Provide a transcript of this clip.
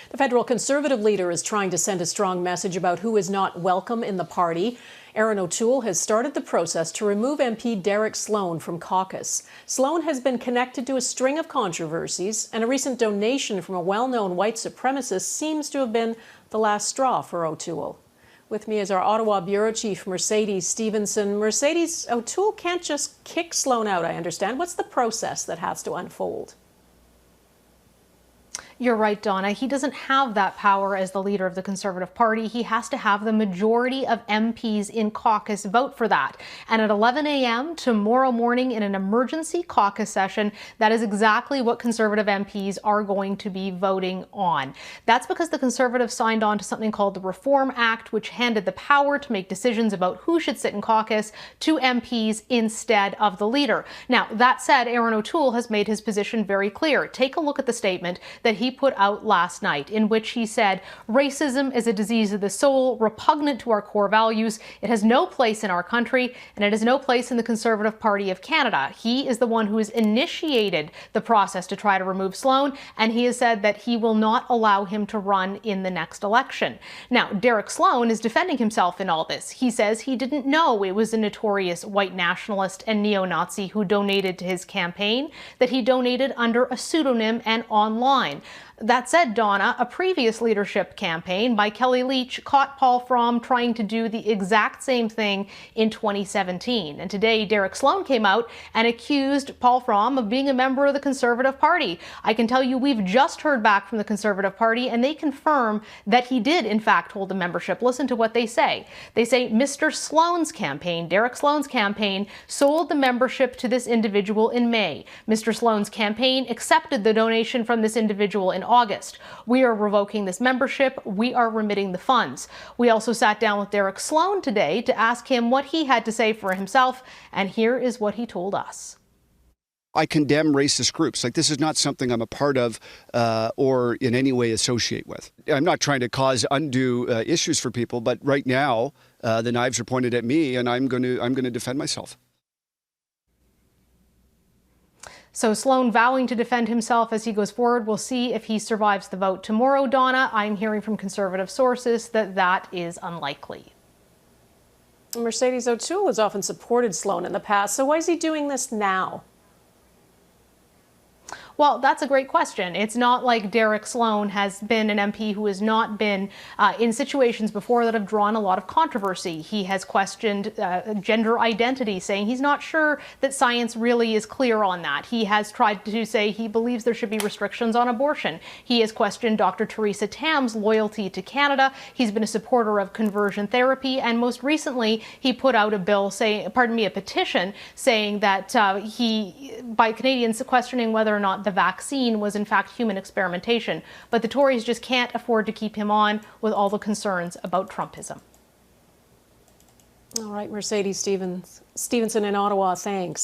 The federal Conservative leader is trying to send a strong message about who is not welcome in the party. Erin O'Toole has started the process to remove MP Derek Sloan from caucus. Sloan has been connected to a string of controversies, and a recent donation from a well-known white supremacist seems to have been the last straw for O'Toole. With me is our Ottawa Bureau Chief, Mercedes Stephenson. Mercedes, O'Toole can't just kick Sloan out, I understand. What's the process that has to unfold? You're right, Donna. He doesn't have that power as the leader of the Conservative Party. He has to have the majority of MPs in caucus vote for that. And at 11 a.m. tomorrow morning in an emergency caucus session, that is exactly what Conservative MPs are going to be voting on. That's because the Conservatives signed on to something called the Reform Act, which handed the power to make decisions about who should sit in caucus to MPs instead of the leader. Now, that said, Erin O'Toole has made his position very clear. Take a look at the statement that he put out last night, in which he said, racism is a disease of the soul, repugnant to our core values. It has no place in our country, and it has no place in the Conservative Party of Canada. He is the one who has initiated the process to try to remove Sloan, and he has said that he will not allow him to run in the next election. Now, Derek Sloan is defending himself in all this. He says he didn't know it was a notorious white nationalist and neo-Nazi who donated to his campaign, that he donated under a pseudonym and online. That said, Donna, a previous leadership campaign by Kelly Leach caught Paul Fromm trying to do the exact same thing in 2017. And today, Derek Sloan came out and accused Paul Fromm of being a member of the Conservative Party. I can tell you we've just heard back from the Conservative Party, and they confirm that he did, in fact, hold a membership. Listen to what they say. They say Mr. Sloan's campaign, Derek Sloan's campaign, sold the membership to this individual in May. Mr. Sloan's campaign accepted the donation from this individual in August. We are revoking this membership. We are remitting the funds. We also sat down with Derek Sloan today to ask him what he had to say for himself, and here is what he told us. I condemn racist groups. Like, this is not something I'm a part of or in any way associate with. I'm not trying to cause undue issues for people, but right now the knives are pointed at me, and I'm going to defend myself. So Sloan vowing to defend himself as he goes forward. We'll see if he survives the vote tomorrow, Donna. I'm hearing from Conservative sources that that is unlikely. Mercedes, O'Toole has often supported Sloan in the past, so why is he doing this now? Well, that's a great question. It's not like Derek Sloan has been an MP who has not been in situations before that have drawn a lot of controversy. He has questioned gender identity, saying he's not sure that science really is clear on that. He has tried to say he believes there should be restrictions on abortion. He has questioned Dr. Theresa Tam's loyalty to Canada. He's been a supporter of conversion therapy, and most recently he put out a bill saying, a petition saying that by Canadians questioning whether or not the vaccine was in fact human experimentation. But the Tories just can't afford to keep him on with all the concerns about Trumpism. All right, Mercedes Stephenson in Ottawa, thanks.